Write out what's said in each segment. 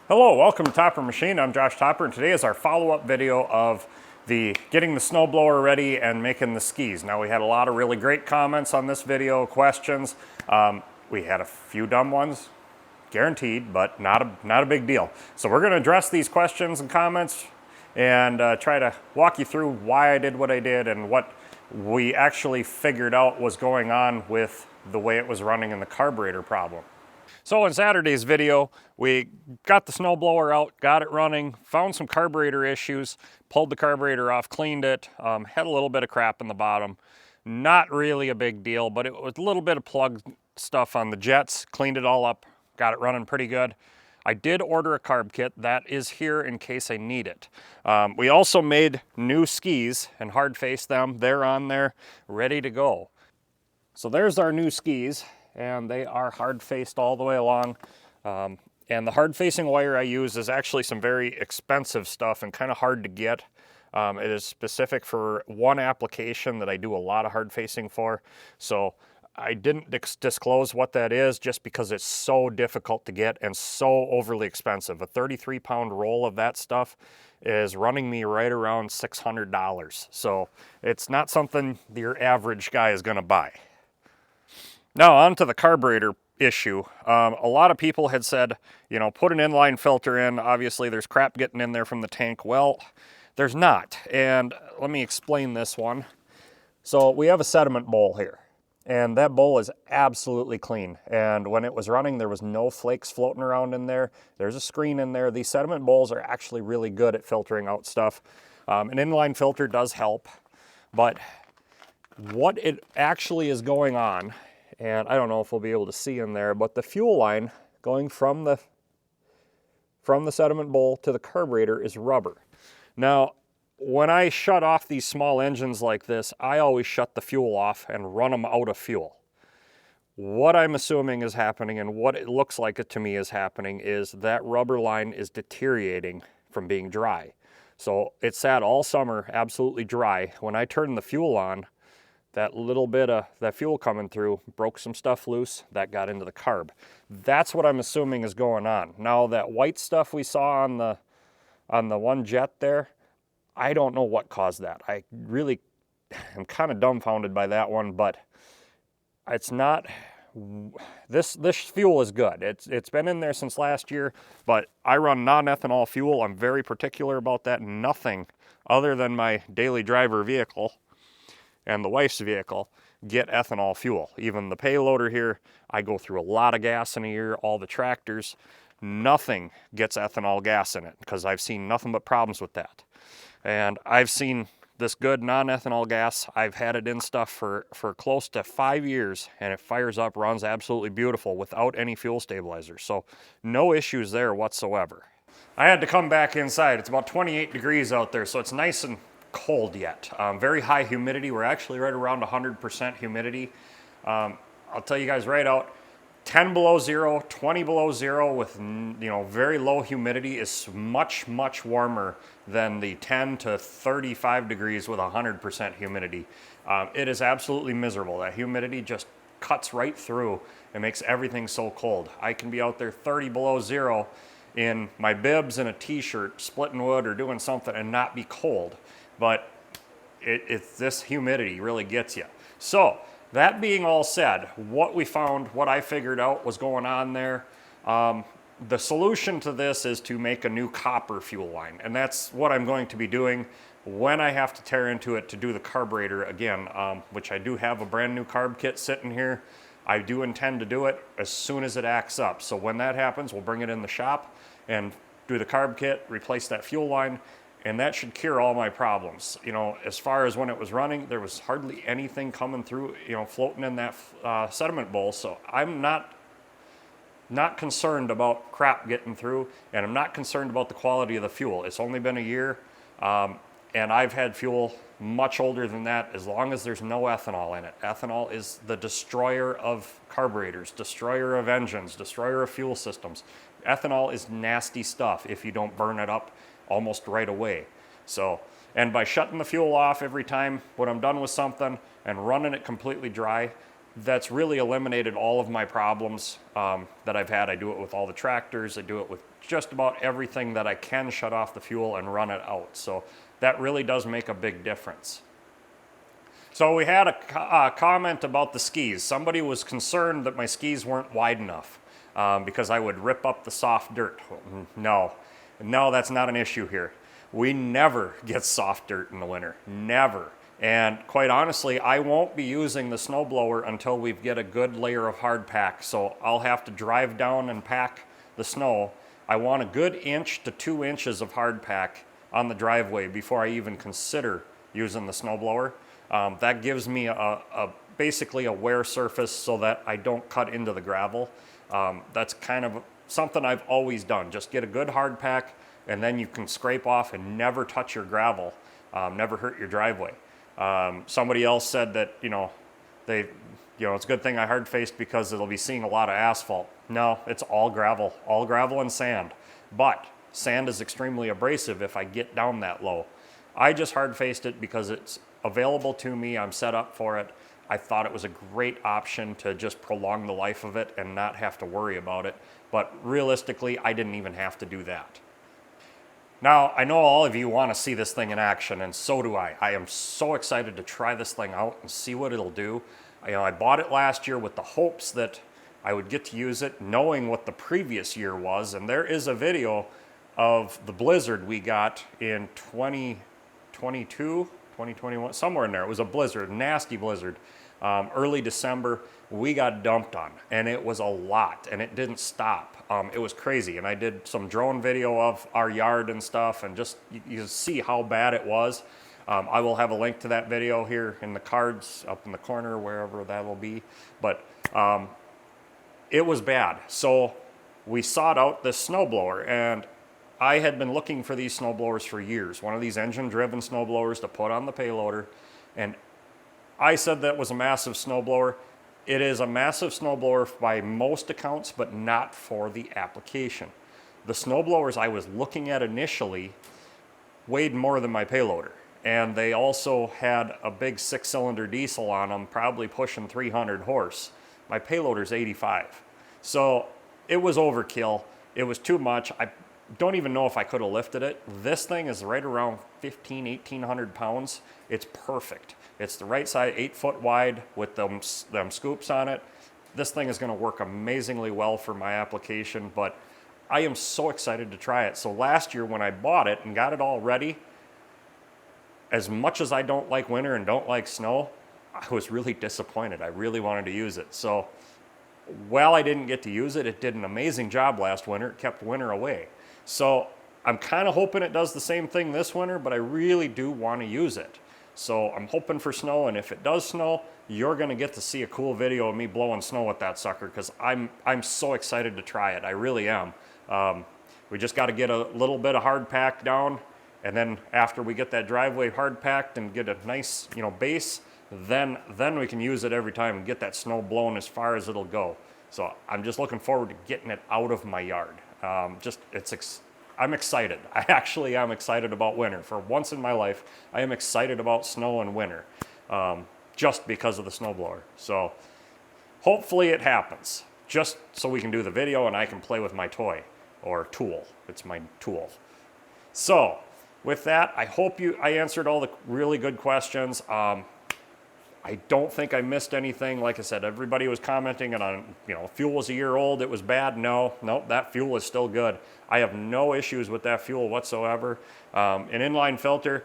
Hello, welcome to Topper Machine. I'm Josh Topper, and today is our follow-up video of the getting the snowblower ready and making the skis. Now, we had a lot of really great comments on this video, questions. We had a few dumb ones, guaranteed, but not a big deal. So we're going to address these questions and comments and try to walk you through why I did what I did and what we actually figured out was going on with the way it was running in the carburetor problem. So in Saturday's video, we got the snowblower out, got it running, found some carburetor issues, pulled the carburetor off, cleaned it, had a little bit of crap in the bottom. Not really a big deal, but it was a little bit of plug stuff on the jets, cleaned it all up, got it running pretty good. I did order a carb kit. That is here in case I need it. We also made new skis and hard faced them. They're on there, ready to go. So there's our new skis, and they are hard faced all the way along. And the hard facing wire I use is actually some very expensive stuff and kind of hard to get. It is specific for one application that I do a lot of hard facing for. So I didn't disclose what that is just because it's so difficult to get and so overly expensive. A 33-pound roll of that stuff is running me right around $600. So it's not something your average guy is gonna buy. Now on to the carburetor issue. A lot of people had said, you know, put an inline filter in. Obviously there's crap getting in there from the tank. Well, there's not. And let me explain this one. So we have a sediment bowl here, and that bowl is absolutely clean. And when it was running, there was no flakes floating around in there. There's a screen in there. These sediment bowls are actually really good at filtering out stuff. An inline filter does help, but what it actually is going on, and I don't know if we'll be able to see in there, but the fuel line going from the sediment bowl to the carburetor is rubber. Now, when I shut off these small engines like this, I always shut the fuel off and run them out of fuel. What I'm assuming is happening, and what it looks like it to me is happening, is that rubber line is deteriorating from being dry. So it sat all summer absolutely dry. When I turned the fuel on, that little bit of that fuel coming through broke some stuff loose that got into the carb. That's what I'm assuming is going on. Now that white stuff we saw on the one jet there, I don't know what caused that. I really am kind of dumbfounded by that one, but it's not, this fuel is good. It's been in there since last year, but I run non-ethanol fuel. I'm very particular about that. Nothing other than my daily driver vehicle and the wife's vehicle get ethanol fuel. Even the payloader here, I go through a lot of gas in a year. All the tractors, nothing gets ethanol gas in it because I've seen nothing but problems with that. And I've seen this good non-ethanol gas. I've had it in stuff for close to 5 years, and it fires up, runs absolutely beautiful without any fuel stabilizer. So no issues there whatsoever. I had to come back inside. It's about 28 degrees out there, so it's nice and cold yet. Very high humidity. We're actually right around 100% humidity. I'll tell you guys right out, 10 below zero, 20 below zero with, you know, very low humidity is much, much warmer than the 10 to 35 degrees with 100% humidity. It is absolutely miserable. That humidity just cuts right through and makes everything so cold. I can be out there 30 below zero in my bibs and a t-shirt splitting wood or doing something and not be cold. But it's this humidity really gets you. So that being all said, what we found, what I figured out was going on there, the solution to this is to make a new copper fuel line. And that's what I'm going to be doing when I have to tear into it to do the carburetor again, which I do have a brand new carb kit sitting here. I do intend to do it as soon as it acts up. So when that happens, we'll bring it in the shop and do the carb kit, replace that fuel line, and that should cure all my problems. You know, as far as when it was running, there was hardly anything coming through, you know, floating in that sediment bowl. So I'm not concerned about crap getting through, and I'm not concerned about the quality of the fuel. It's only been a year, and I've had fuel much older than that as long as there's no ethanol in it. Ethanol is the destroyer of carburetors, destroyer of engines, destroyer of fuel systems. Ethanol is nasty stuff if you don't burn it up almost right away. So, and by shutting the fuel off every time when I'm done with something and running it completely dry, that's really eliminated all of my problems that I've had. I do it with all the tractors. I do it with just about everything that I can shut off the fuel and run it out. So that really does make a big difference. So we had a comment about the skis. Somebody was concerned that my skis weren't wide enough because I would rip up the soft dirt. No, that's not an issue here. We never get soft dirt in the winter, never. And quite honestly, I won't be using the snowblower until we get a good layer of hard pack. So I'll have to drive down and pack the snow. I want a good 1 to 2 inches of hard pack on the driveway before I even consider using the snowblower. That gives me basically a wear surface so that I don't cut into the gravel. That's kind of something I've always done. Just get a good hard pack and then you can scrape off and never touch your gravel, never hurt your driveway. Somebody else said that, it's a good thing I hard faced because it'll be seeing a lot of asphalt. No, it's all gravel and sand. But sand is extremely abrasive if I get down that low. I just hard faced it because it's available to me. I'm set up for it. I thought it was a great option to just prolong the life of it and not have to worry about it. But realistically, I didn't even have to do that. Now, I know all of you want to see this thing in action, and so do I. I am so excited to try this thing out and see what it'll do. I bought it last year with the hopes that I would get to use it, knowing what the previous year was. And there is a video of the blizzard we got in 2022, 2021, somewhere in there. It was a blizzard, nasty blizzard. Early December, we got dumped on, and it was a lot, and it didn't stop. It was crazy, and I did some drone video of our yard and stuff, and just you see how bad it was. I will have a link to that video here in the cards up in the corner, wherever that will be. But it was bad. So we sought out this snowblower, and I had been looking for these snowblowers for years. One of these engine-driven snowblowers to put on the payloader, and I said that was a massive snowblower. It is a massive snowblower by most accounts, but not for the application. The snowblowers I was looking at initially weighed more than my payloader, and they also had a big 6-cylinder diesel on them, probably pushing 300 horse. My payloader's 85. So it was overkill. It was too much. I don't even know if I could have lifted it. This thing is right around 1,800 pounds. It's perfect. It's the right size, 8 foot wide with them scoops on it. This thing is going to work amazingly well for my application, but I am so excited to try it. So last year when I bought it and got it all ready, as much as I don't like winter and don't like snow, I was really disappointed. I really wanted to use it. So while I didn't get to use it, it did an amazing job last winter. It kept winter away. So I'm kind of hoping it does the same thing this winter, but I really do want to use it. So I'm hoping for snow, and if it does snow, you're going to get to see a cool video of me blowing snow with that sucker, because I'm so excited to try it. I really am. We just got to get a little bit of hard pack down, and then after we get that driveway hard packed and get a nice base, then we can use it every time and get that snow blown as far as it'll go. So I'm just looking forward to getting it out of my yard. I'm excited. I actually am excited about winter. For once in my life, I am excited about snow and winter, just because of the snowblower. So hopefully it happens, just so we can do the video and I can play with my toy, or tool. It's my tool. So with that, I hope I answered all the really good questions. I don't think I missed anything. Like I said, everybody was commenting on, fuel was a year old, it was bad. No, that fuel is still good. I have no issues with that fuel whatsoever. An inline filter,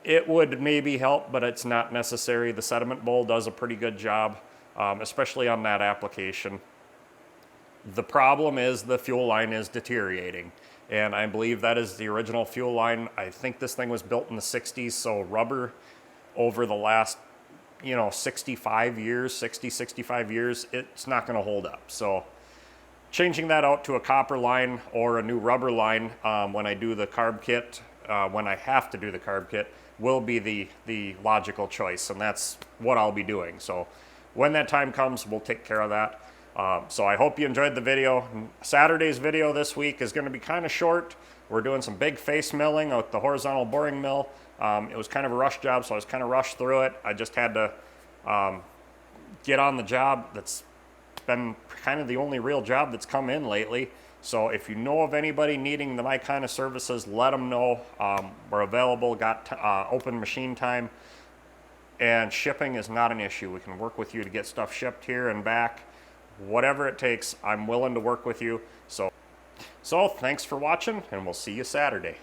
it would maybe help, but it's not necessary. The sediment bowl does a pretty good job, especially on that application. The problem is the fuel line is deteriorating, and I believe that is the original fuel line. I think this thing was built in the 60s, so rubber over the last 65 years, it's not going to hold up. So changing that out to a copper line or a new rubber line when I do the carb kit, when I have to do the carb kit, will be the logical choice, and that's what I'll be doing. So when that time comes, we'll take care of that. So I hope you enjoyed the video. Saturday's video this week is going to be kind of short. We're doing some big face milling with the horizontal boring mill. It was kind of a rush job, so I was kind of rushed through it. I just had to get on the job. That's been kind of the only real job that's come in lately. So if you know of anybody needing my kind of services, let them know. We're available, got open machine time, and shipping is not an issue. We can work with you to get stuff shipped here and back. Whatever it takes, I'm willing to work with you. So thanks for watching, and we'll see you Saturday.